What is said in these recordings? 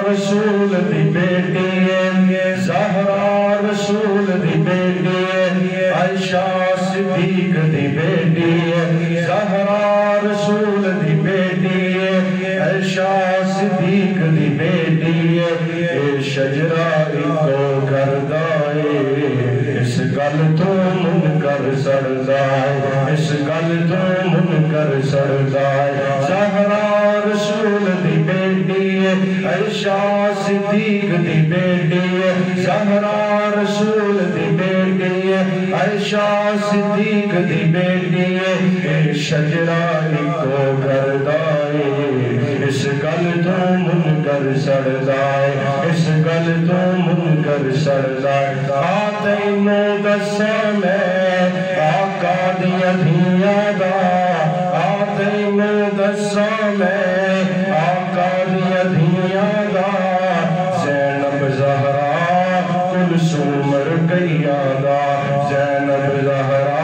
رسول دی بیٹی ہے، زہرا رسول دی بیٹی ہے، عائشہ صدیق دی بیٹی ہے، زہرا رسول دی بیٹی ہے، عائشہ صدیق دی بیٹی ہے، اے شجرہ ایکو گردائے، اس گل تو منکر سردائے، اس گل تو منکر سردائے، زہرا رسول دی بیٹی ہے، عائشہ صدیق دی بیٹی ہے، زہرا رسول دی بیٹی ہے، عائشہ صدیق دی بیٹی ہے، اے شجرہ ایکو گردائے، اس گل تو منکر سردائے، اس گل تو منکر سردائے، آتینو دسا میں آقا دیا دھیاں دا، آتینو دسا میں آقا دیا دھیاں دا، زینب زہرا کلثوم رقیہ دا، زینب زہرا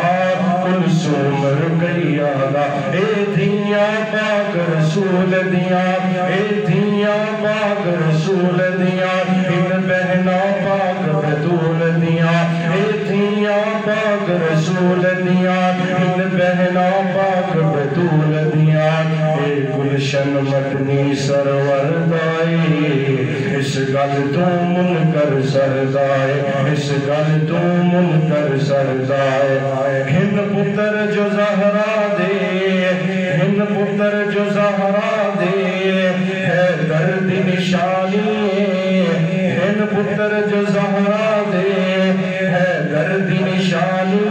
کلثوم رقیہ دا، اے دھیاں پاک رسول دیاں، اے دھیاں پاک رسول دیاں، ان بہنا پاک بطول دیاں، اے دھیاں پاک رسول دیاں، ان بہنا پاک بطول دیاں، اے گلشن مدنی سرور دائی، اس گل تو منکر سردائے، اس گل تو منکر سردائے، ہند پتر جو زہرا دے، ہند پتر جو زہرا دے، ہے درد نشانی، ہند پتر جو زہرا دے، ہے درد نشانی،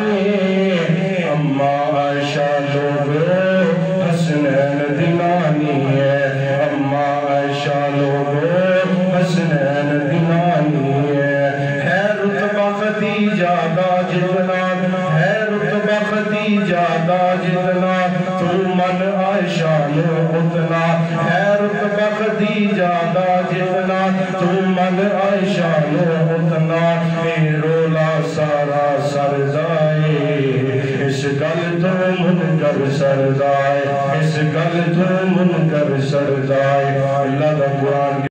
اماں عائشہ لوگو حسنین دینانی ہے، اماں عائشہ لوگو حسنین دینانی ہے رتبہ خدیجہ دا جتنا، ہے رتبہ خدیجہ دا جتنا، تو من عائشہ نو اتنا، ہے رتبہ خدیجہ دا جتنا، تو من عائشہ نو اتنا، اے رولا سارا سردائے، اس گل تو منکر سردائے، اس گل تو منکر سردائے، اللہ دا قرآن